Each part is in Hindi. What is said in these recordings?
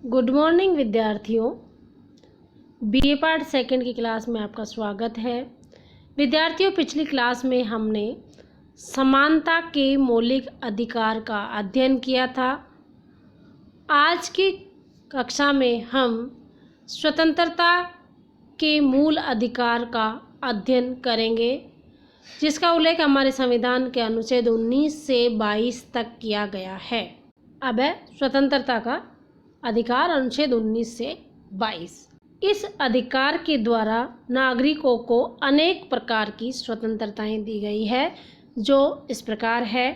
गुड मॉर्निंग विद्यार्थियों। बीए पार्ट सेकंड की क्लास में आपका स्वागत है। विद्यार्थियों, पिछली क्लास में हमने समानता के मौलिक अधिकार का अध्ययन किया था। आज की कक्षा में हम स्वतंत्रता के मूल अधिकार का अध्ययन करेंगे, जिसका उल्लेख हमारे संविधान के अनुच्छेद 19 से 22 तक किया गया है। अब है स्वतंत्रता का अधिकार, अनुच्छेद 19 से 22। इस अधिकार के द्वारा नागरिकों को अनेक प्रकार की स्वतंत्रताएं दी गई है, जो इस प्रकार है।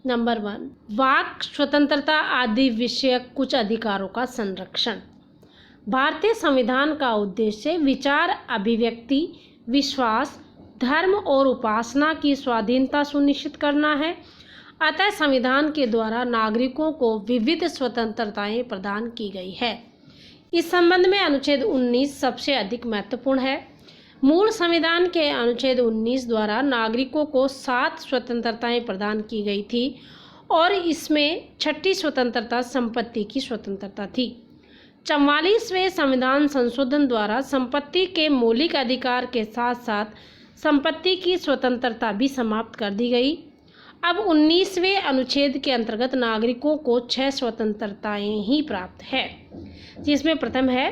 नंबर 1, वाक स्वतंत्रता आदि विषयक कुछ अधिकारों का संरक्षण। भारतीय संविधान का उद्देश्य विचार, अभिव्यक्ति, विश्वास, धर्म और उपासना की स्वाधीनता सुनिश्चित करना है। अतः संविधान के द्वारा नागरिकों को विविध स्वतंत्रताएं प्रदान की गई है। इस संबंध में अनुच्छेद 19 सबसे अधिक महत्वपूर्ण है। मूल संविधान के अनुच्छेद 19 द्वारा नागरिकों को 7 स्वतंत्रताएं प्रदान की गई थी और इसमें 6ठी स्वतंत्रता संपत्ति की स्वतंत्रता थी। 44वें संविधान संशोधन द्वारा संपत्ति के मौलिक अधिकार के साथ साथ संपत्ति की स्वतंत्रता भी समाप्त कर दी गई। अब 19वें अनुच्छेद के अंतर्गत नागरिकों को 6 स्वतंत्रताएं ही प्राप्त है, जिसमें प्रथम है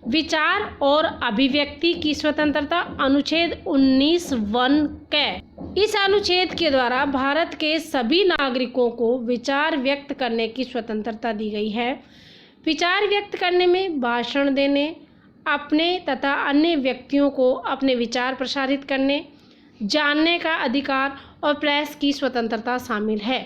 विचार और अभिव्यक्ति की स्वतंत्रता। अनुच्छेद 19(1) क इस अनुच्छेद के द्वारा भारत के सभी नागरिकों को विचार व्यक्त करने की स्वतंत्रता दी गई है। विचार व्यक्त करने में भाषण देने, अपने तथा अन्य व्यक्तियों को अपने विचार प्रसारित करने, जानने का अधिकार और प्रेस की स्वतंत्रता शामिल है।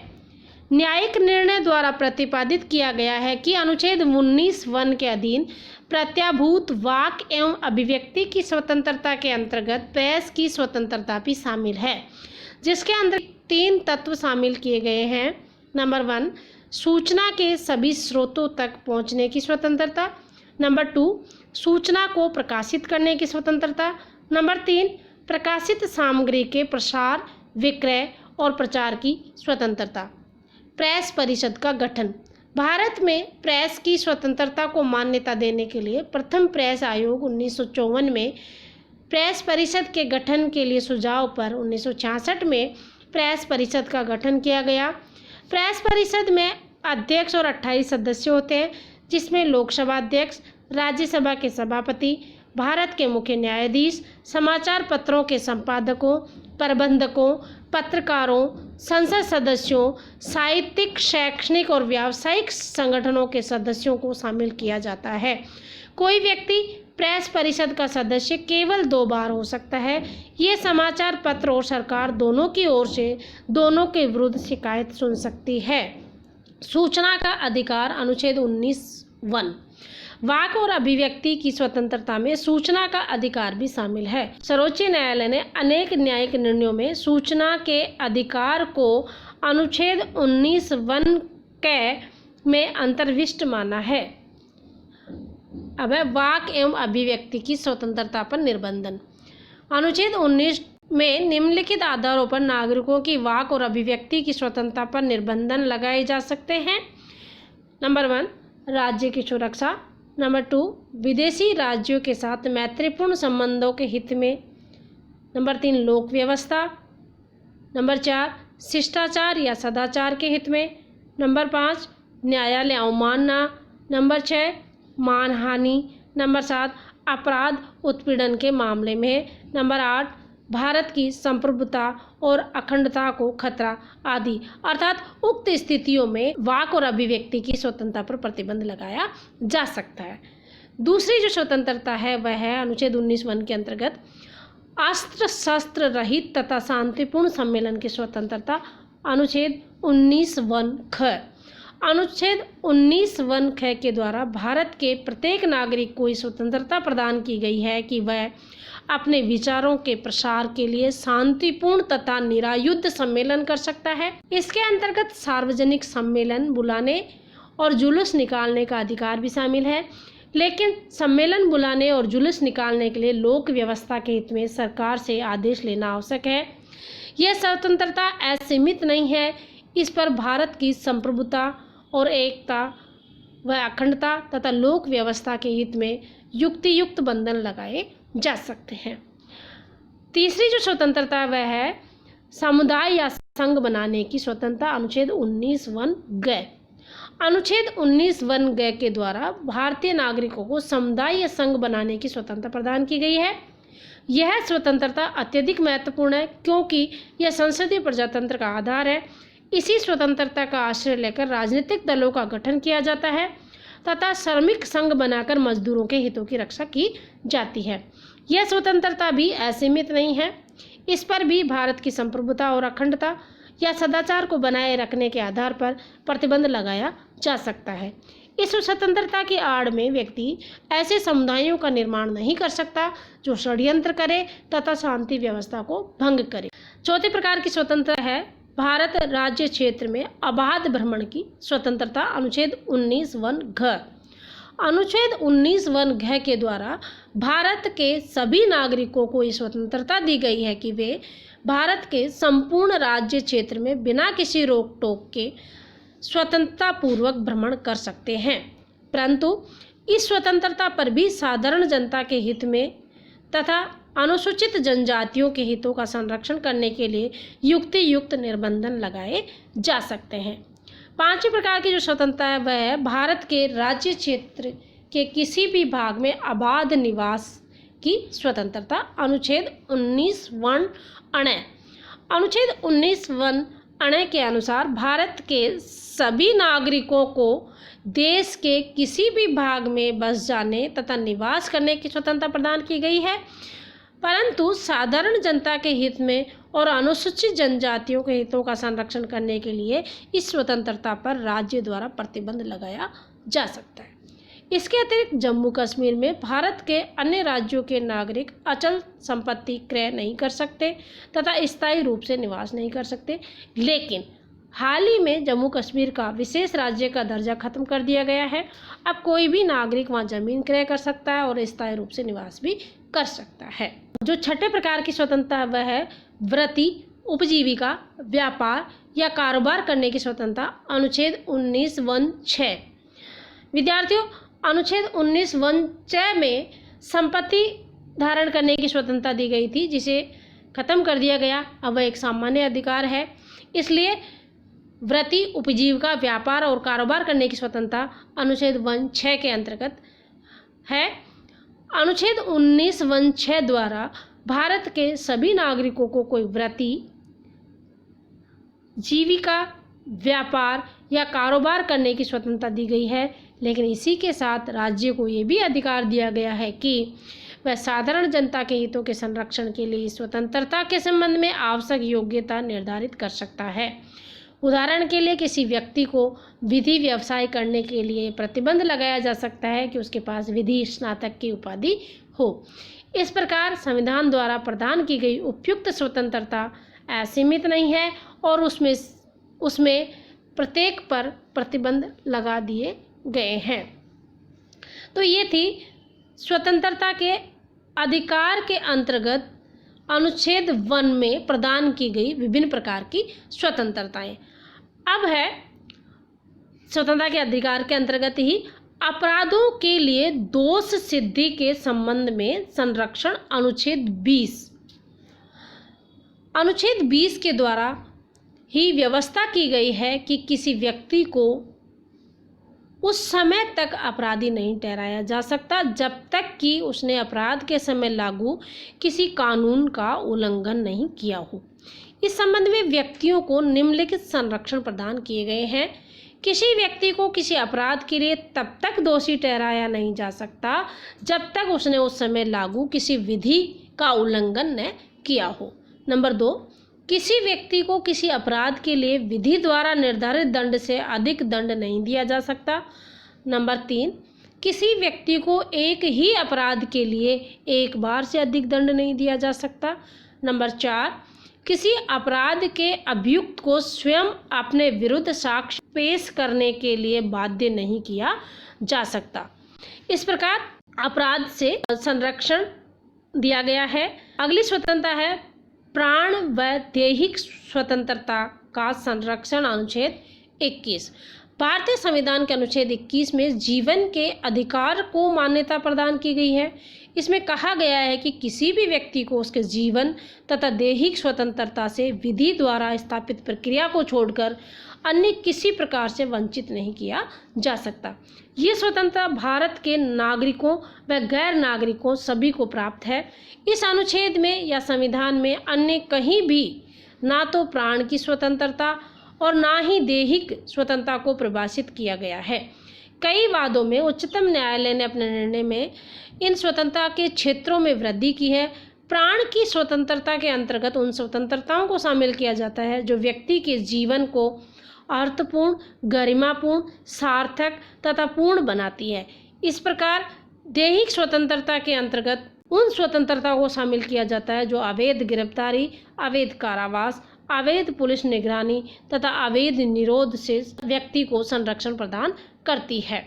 न्यायिक निर्णय द्वारा प्रतिपादित किया गया है कि अनुच्छेद 19(1) के अधीन प्रत्याभूत वाक एवं अभिव्यक्ति की स्वतंत्रता के अंतर्गत प्रेस की स्वतंत्रता भी शामिल है, जिसके अंदर 3 तत्व शामिल किए गए हैं। नंबर 1, सूचना के सभी स्रोतों तक पहुंचने की स्वतंत्रता। नंबर 2, सूचना को प्रकाशित करने की स्वतंत्रता। नंबर 3, प्रकाशित सामग्री के प्रसार, विक्रय और प्रचार की स्वतंत्रता। प्रेस परिषद का गठन। भारत में प्रेस की स्वतंत्रता को मान्यता देने के लिए प्रथम प्रेस आयोग 1954 में, प्रेस परिषद के गठन के लिए सुझाव पर 1966 में प्रेस परिषद का गठन किया गया। प्रेस परिषद में अध्यक्ष और 28 सदस्य होते हैं, जिसमें लोकसभा अध्यक्ष, राज्यसभा के सभापति, भारत के मुख्य न्यायाधीश, समाचार पत्रों के संपादकों, प्रबंधकों, पत्रकारों, संसद सदस्यों, साहित्यिक, शैक्षणिक और व्यावसायिक संगठनों के सदस्यों को शामिल किया जाता है। कोई व्यक्ति प्रेस परिषद का सदस्य केवल 2 बार हो सकता है। ये समाचार पत्र और सरकार दोनों की ओर से दोनों के विरुद्ध शिकायत सुन सकती है। सूचना का अधिकार। अनुच्छेद 19(1) वाक और अभिव्यक्ति की स्वतंत्रता में सूचना का अधिकार भी शामिल है। सर्वोच्च न्यायालय ने अनेक न्यायिक निर्णयों में सूचना के अधिकार को अनुच्छेद 19(1) क में अंतर्विष्ट माना है। अब है वाक एवं अभिव्यक्ति की स्वतंत्रता पर निर्बंधन। अनुच्छेद 19 में निम्नलिखित आधारों पर नागरिकों की वाक और अभिव्यक्ति की स्वतंत्रता पर निर्बंधन लगाए जा सकते हैं। नंबर 1, राज्य की सुरक्षा। नंबर 2, विदेशी राज्यों के साथ मैत्रीपूर्ण संबंधों के हित में। नंबर 3, लोक व्यवस्था। नंबर 4, शिष्टाचार या सदाचार के हित में। नंबर 5, न्यायालय अवमानना। नंबर 6, मानहानि। नंबर 7, अपराध उत्पीड़न के मामले में। नंबर 8, भारत की संप्रभुता और अखंडता को खतरा आदि। अर्थात उक्त स्थितियों में वाक और अभिव्यक्ति की स्वतंत्रता पर प्रतिबंध लगाया जा सकता है। दूसरी जो स्वतंत्रता है वह है अनुच्छेद 19(1) के अंतर्गत अस्त्र शस्त्र रहित तथा शांतिपूर्ण सम्मेलन की स्वतंत्रता। अनुच्छेद 19(1) ख। अनुच्छेद 19(1) ख के द्वारा भारत के प्रत्येक नागरिक को स्वतंत्रता प्रदान की गई है कि वह अपने विचारों के प्रसार के लिए शांतिपूर्ण तथा निरायुध सम्मेलन कर सकता है। इसके अंतर्गत सार्वजनिक सम्मेलन बुलाने और जुलूस निकालने का अधिकार भी शामिल है, लेकिन सम्मेलन बुलाने और जुलूस निकालने के लिए लोक व्यवस्था के हित में सरकार से आदेश लेना आवश्यक है। यह स्वतंत्रता असीमित नहीं है। इस पर भारत की संप्रभुता और एकता व अखंडता तथा लोक व्यवस्था के हित में युक्तियुक्त बंधन लगाए जा सकते हैं। तीसरी जो स्वतंत्रता वह है समुदाय या संघ बनाने की स्वतंत्रता, अनुच्छेद 19(1)(ग). अनुच्छेद 19(1)(ग) के द्वारा भारतीय नागरिकों को समुदाय या संघ बनाने की स्वतंत्रता प्रदान की गई है। यह स्वतंत्रता अत्यधिक महत्वपूर्ण है क्योंकि यह संसदीय प्रजातंत्र का आधार है। इसी स्वतंत्रता का आश्रय लेकर राजनीतिक दलों का गठन किया जाता है तथा श्रमिक संघ बनाकर मजदूरों के हितों की रक्षा की जाती है। यह स्वतंत्रता भी असीमित नहीं है, इस पर भी भारत की संप्रभुता और अखंडता या सदाचार को बनाए रखने के आधार पर प्रतिबंध लगाया जा सकता है। इस स्वतंत्रता की आड़ में व्यक्ति ऐसे समुदायों का निर्माण नहीं कर सकता जो षड्यंत्र करे तथा शांति व्यवस्था को भंग करे। चौथे प्रकार की स्वतंत्रता है भारत राज्य क्षेत्र में अबाध भ्रमण की स्वतंत्रता, अनुच्छेद 19(1)(घ). अनुच्छेद 19(1)(घ) के द्वारा भारत के सभी नागरिकों को ये स्वतंत्रता दी गई है कि वे भारत के संपूर्ण राज्य क्षेत्र में बिना किसी रोक टोक के स्वतंत्रता पूर्वक भ्रमण कर सकते हैं, परंतु इस स्वतंत्रता पर भी साधारण जनता के हित में तथा अनुसूचित जनजातियों के हितों का संरक्षण करने के लिए युक्तियुक्त निर्बंधन लगाए जा सकते हैं। पांचवी प्रकार की जो स्वतंत्रता है वह है भारत के राज्य क्षेत्र के किसी भी भाग में अबाध निवास की स्वतंत्रता, अनुच्छेद 19(1)(ण). अनुच्छेद 19(1)(ण) के अनुसार भारत के सभी नागरिकों को देश के किसी भी भाग में बस जाने तथा निवास करने की स्वतंत्रता प्रदान की गई है, परंतु साधारण जनता के हित में और अनुसूचित जनजातियों के हितों का संरक्षण करने के लिए इस स्वतंत्रता पर राज्य द्वारा प्रतिबंध लगाया जा सकता है। इसके अतिरिक्त जम्मू कश्मीर में भारत के अन्य राज्यों के नागरिक अचल संपत्ति क्रय नहीं कर सकते तथा स्थायी रूप से निवास नहीं कर सकते, लेकिन हाल ही में जम्मू कश्मीर का विशेष राज्य का दर्जा खत्म कर दिया गया है। अब कोई भी नागरिक वहां जमीन क्रय कर सकता है और स्थायी रूप से निवास भी कर सकता है। जो छठे प्रकार की स्वतंत्रता है वह है वृत्ति, उपजीविका, व्यापार या कारोबार करने की स्वतंत्रता, अनुच्छेद 19(1)(6). विद्यार्थियों, अनुच्छेद 19(1)(6) में संपत्ति धारण करने की स्वतंत्रता दी गई थी, जिसे खत्म कर दिया गया। अब वह एक सामान्य अधिकार है, इसलिए वृत्ति, उपजीविका, व्यापार और कारोबार करने की स्वतंत्रता अनुच्छेद 19(6) के अंतर्गत है। अनुच्छेद 19(1)(6) द्वारा भारत के सभी नागरिकों को कोई वृत्ति, जीविका, व्यापार या कारोबार करने की स्वतंत्रता दी गई है, लेकिन इसी के साथ राज्य को ये भी अधिकार दिया गया है कि वह साधारण जनता के हितों के संरक्षण के लिए स्वतंत्रता के संबंध में आवश्यक योग्यता निर्धारित कर सकता है। उदाहरण के लिए किसी व्यक्ति को विधि व्यवसाय करने के लिए प्रतिबंध लगाया जा सकता है कि उसके पास विधि स्नातक की उपाधि हो। इस प्रकार संविधान द्वारा प्रदान की गई उपयुक्त स्वतंत्रता असीमित नहीं है और उसमें प्रत्येक पर प्रतिबंध लगा दिए गए हैं। तो ये थी स्वतंत्रता के अधिकार के अंतर्गत अनुच्छेद 1 में प्रदान की गई विभिन्न प्रकार की स्वतंत्रताएं। अब है स्वतंत्रता के अधिकार के अंतर्गत ही अपराधों के लिए दोष सिद्धि के संबंध में संरक्षण, अनुच्छेद 20। अनुच्छेद 20 के द्वारा ही व्यवस्था की गई है कि किसी व्यक्ति को उस समय तक अपराधी नहीं ठहराया जा सकता जब तक कि उसने अपराध के समय लागू किसी कानून का उल्लंघन नहीं किया हो। इस संबंध में व्यक्तियों को निम्नलिखित संरक्षण प्रदान किए गए हैं। किसी व्यक्ति को किसी अपराध के लिए तब तक दोषी ठहराया नहीं जा सकता जब तक उसने उस समय लागू किसी विधि का उल्लंघन न किया हो। नंबर 2, किसी व्यक्ति को किसी अपराध के लिए विधि द्वारा निर्धारित दंड से अधिक दंड नहीं दिया जा सकता। नंबर 3, किसी व्यक्ति को एक ही अपराध के लिए एक बार से अधिक दंड नहीं दिया जा सकता। नंबर 4, किसी अपराध के अभियुक्त को स्वयं अपने विरुद्ध साक्ष्य पेश करने के लिए बाध्य नहीं किया जा सकता। इस प्रकार अपराध से संरक्षण दिया गया है। अगली स्वतंत्रता है प्राण व दैहिक स्वतंत्रता का संरक्षण, अनुच्छेद 21। भारतीय संविधान के अनुच्छेद 21 में जीवन के अधिकार को मान्यता प्रदान की गई है। इसमें कहा गया है कि किसी भी व्यक्ति को उसके जीवन तथा दैहिक स्वतंत्रता से विधि द्वारा स्थापित प्रक्रिया को छोड़कर अन्य किसी प्रकार से वंचित नहीं किया जा सकता। ये स्वतंत्रता भारत के नागरिकों व गैर नागरिकों सभी को प्राप्त है। इस अनुच्छेद में या संविधान में अन्य कहीं भी ना तो प्राण की स्वतंत्रता और ना ही दैहिक स्वतंत्रता को परिभाषित किया गया है। कई वादों में उच्चतम न्यायालय ने अपने निर्णय में इन स्वतंत्रता के क्षेत्रों में वृद्धि की है। प्राण की स्वतंत्रता के अंतर्गत उन स्वतंत्रताओं को शामिल किया जाता है जो व्यक्ति के जीवन को अर्थपूर्ण, गरिमापूर्ण, सार्थक तथा पूर्ण बनाती है। इस प्रकार दैहिक स्वतंत्रता के अंतर्गत उन स्वतंत्रता को शामिल किया जाता है जो अवैध गिरफ्तारी, अवैध कारावास, अवैध पुलिस निगरानी तथा अवैध निरोध से व्यक्ति को संरक्षण प्रदान करती है।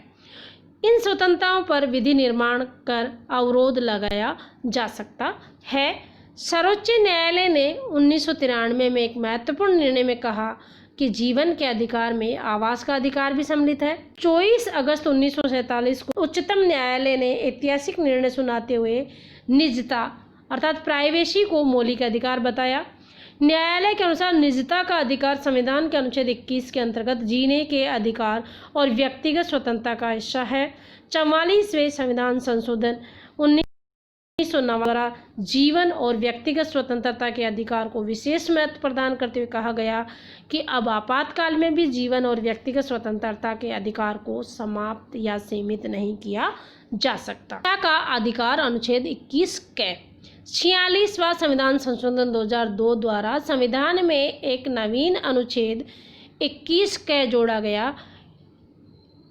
इन स्वतंत्रताओं पर विधि निर्माण कर अवरोध लगाया जा सकता है। सर्वोच्च न्यायालय ने 1993 में एक महत्वपूर्ण निर्णय में कहा कि जीवन के अधिकार में आवास का अधिकार भी सम्मिलित है। 24 अगस्त 1947 को उच्चतम न्यायालय ने ऐतिहासिक निर्णय सुनाते हुए निजता अर्थात प्राइवेसी को मौलिक अधिकार बताया। न्यायालय के अनुसार निजता का अधिकार संविधान के अनुच्छेद 21 के अंतर्गत जीने के अधिकार और व्यक्तिगत स्वतंत्रता का हिस्सा है। 44वें संविधान संशोधन 1990 द्वारा जीवन और व्यक्तिगत स्वतंत्रता के अधिकार को विशेष महत्व प्रदान करते हुए कहा गया कि अब आपातकाल में भी जीवन और व्यक्तिगत स्वतंत्रता के अधिकार को समाप्त या सीमित नहीं किया जा सकता। का अधिकार अनुच्छेद 21 के 46वां संविधान संशोधन 2002 द्वारा संविधान में एक नवीन अनुच्छेद 21 के जोड़ा गया।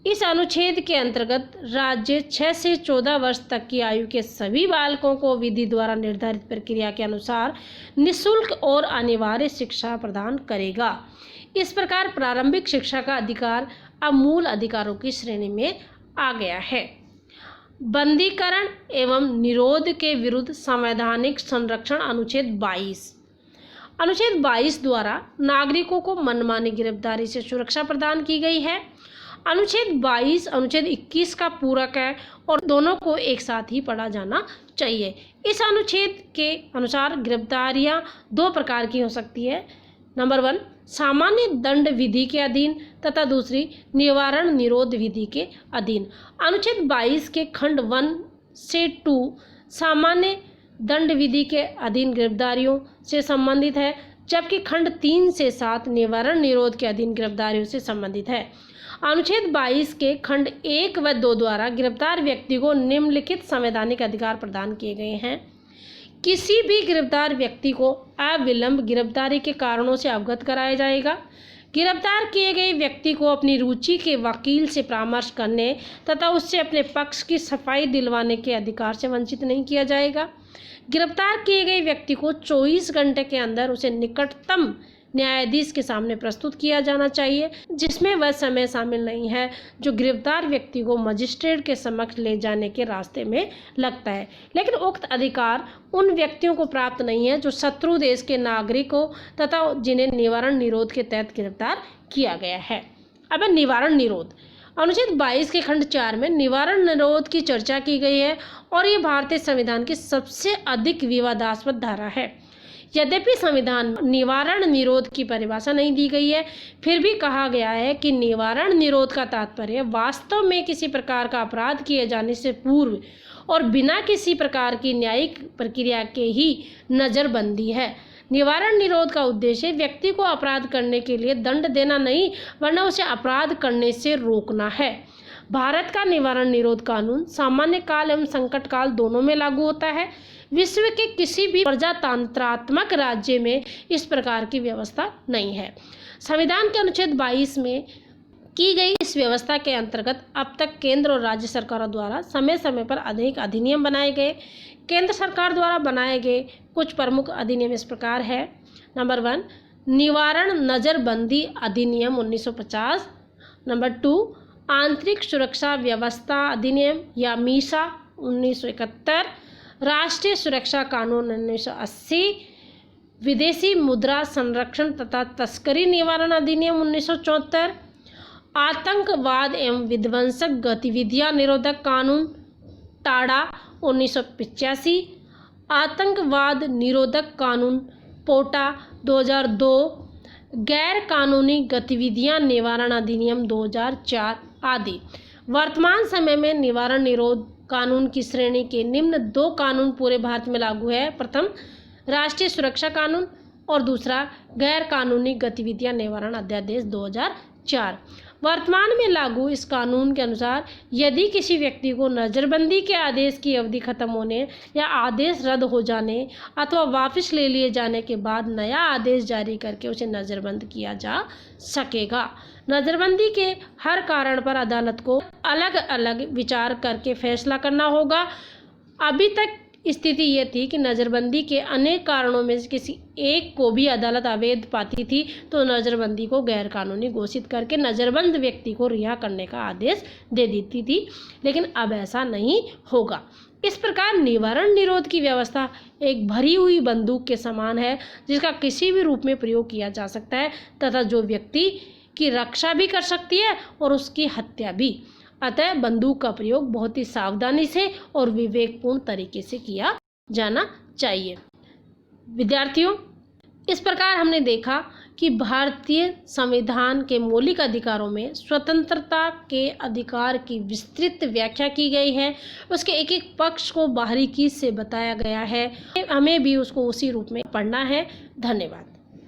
इस अनुच्छेद के अंतर्गत राज्य 6 से 14 वर्ष तक की आयु के सभी बालकों को विधि द्वारा निर्धारित प्रक्रिया के अनुसार निःशुल्क और अनिवार्य शिक्षा प्रदान करेगा। इस प्रकार प्रारंभिक शिक्षा का अधिकार अब मूल अधिकारों की श्रेणी में आ गया है। बंदीकरण एवं निरोध के विरुद्ध संवैधानिक संरक्षण अनुच्छेद 22 द्वारा नागरिकों को मनमानी गिरफ्तारी से सुरक्षा प्रदान की गई है। अनुच्छेद 22 अनुच्छेद 21 का पूरक है और दोनों को एक साथ ही पढ़ा जाना चाहिए। इस अनुच्छेद के अनुसार गिरफ्तारियां दो प्रकार की हो सकती है। नंबर 1 सामान्य दंड विधि के अधीन तथा दूसरी निवारण निरोध विधि के अधीन। अनुच्छेद 22 के खंड 1 से 2 सामान्य दंड विधि के अधीन गिरफ्तारियों से संबंधित है, जबकि खंड 3 से 7 निवारण निरोध के अधीन गिरफ्तारियों से संबंधित है। अनुच्छेद 22 के खंड 1 व 2 द्वारा गिरफ्तार व्यक्ति को निम्नलिखित संवैधानिक अधिकार प्रदान किए गए हैं। किसी भी गिरफ्तार व्यक्ति को अविलंब गिरफ्तारी के कारणों से अवगत कराया जाएगा। गिरफ्तार किए गए व्यक्ति को अपनी रुचि के वकील से परामर्श करने तथा उससे अपने पक्ष की सफाई दिलवाने के अधिकार से वंचित नहीं किया जाएगा। गिरफ्तार किए गए व्यक्ति को 24 घंटे के अंदर उसे निकटतम न्यायाधीश के सामने प्रस्तुत किया जाना चाहिए, जिसमें वह समय शामिल नहीं है जो गिरफ्तार व्यक्ति को मजिस्ट्रेट के समक्ष ले जाने के रास्ते में लगता है। लेकिन उक्त अधिकार उन व्यक्तियों को प्राप्त नहीं है जो शत्रु देश के नागरिक हो तथा जिन्हें निवारण निरोध के तहत गिरफ्तार किया गया है। अब निवारण निरोध अनुच्छेद 22 के खंड 4 में निवारण निरोध की चर्चा की गई है और ये भारतीय संविधान की सबसे अधिक विवादास्पद धारा है। यद्यपि संविधान में निवारण निरोध की परिभाषा नहीं दी गई है, फिर भी कहा गया है कि निवारण निरोध का तात्पर्य वास्तव में किसी प्रकार का अपराध किए जाने से पूर्व और बिना किसी प्रकार की न्यायिक प्रक्रिया के ही नज़रबंदी है। निवारण निरोध का उद्देश्य व्यक्ति को अपराध करने के लिए दंड देना नहीं, वरना उसे अपराध करने से रोकना है। भारत का निवारण निरोध कानून सामान्य काल एवं संकट काल दोनों में लागू होता है। विश्व के किसी भी प्रजातंत्रात्मक राज्य में इस प्रकार की व्यवस्था नहीं है। संविधान के अनुच्छेद 22 में की गई इस व्यवस्था के अंतर्गत अब तक केंद्र और राज्य सरकारों द्वारा समय समय पर अनेक अधिनियम बनाए गए। केंद्र सरकार द्वारा बनाए गए कुछ प्रमुख अधिनियम इस प्रकार है। नंबर 1 निवारण नज़रबंदी अधिनियम 1950। नंबर 2 आंतरिक सुरक्षा व्यवस्था अधिनियम या मीसा 1971। राष्ट्रीय सुरक्षा कानून 1980। विदेशी मुद्रा संरक्षण तथा तस्करी निवारण अधिनियम 1974। आतंकवाद एवं विध्वंसक गतिविधियां निरोधक कानून टाडा 1985, आतंकवाद निरोधक कानून पोटा 2002, गैर कानूनी गतिविधियां निवारण अधिनियम 2004 आदि। वर्तमान समय में निवारण निरोध कानून की श्रेणी के निम्न 2 कानून पूरे भारत में लागू है। प्रथम, राष्ट्रीय सुरक्षा कानून और दूसरा, गैर कानूनी गतिविधियां निवारण अध्यादेश 2004। वर्तमान में लागू इस कानून के अनुसार यदि किसी व्यक्ति को नज़रबंदी के आदेश की अवधि खत्म होने या आदेश रद्द हो जाने अथवा वापस ले लिए जाने के बाद नया आदेश जारी करके उसे नज़रबंद किया जा सकेगा। नज़रबंदी के हर कारण पर अदालत को अलग अलग विचार करके फैसला करना होगा। अभी तक स्थिति ये थी कि नज़रबंदी के अनेक कारणों में से किसी एक को भी अदालत अवैध पाती थी तो नज़रबंदी को गैरकानूनी घोषित करके नज़रबंद व्यक्ति को रिहा करने का आदेश दे देती थी, लेकिन अब ऐसा नहीं होगा। इस प्रकार निवारण निरोध की व्यवस्था एक भरी हुई बंदूक के समान है जिसका किसी भी रूप में प्रयोग किया जा सकता है तथा जो व्यक्ति की रक्षा भी कर सकती है और उसकी हत्या भी। अतः बंदूक का प्रयोग बहुत ही सावधानी से और विवेकपूर्ण तरीके से किया जाना चाहिए। विद्यार्थियों, इस प्रकार हमने देखा कि भारतीय संविधान के मौलिक अधिकारों में स्वतंत्रता के अधिकार की विस्तृत व्याख्या की गई है। उसके एक एक पक्ष को बारीकी से बताया गया है। हमें भी उसको उसी रूप में पढ़ना है। धन्यवाद।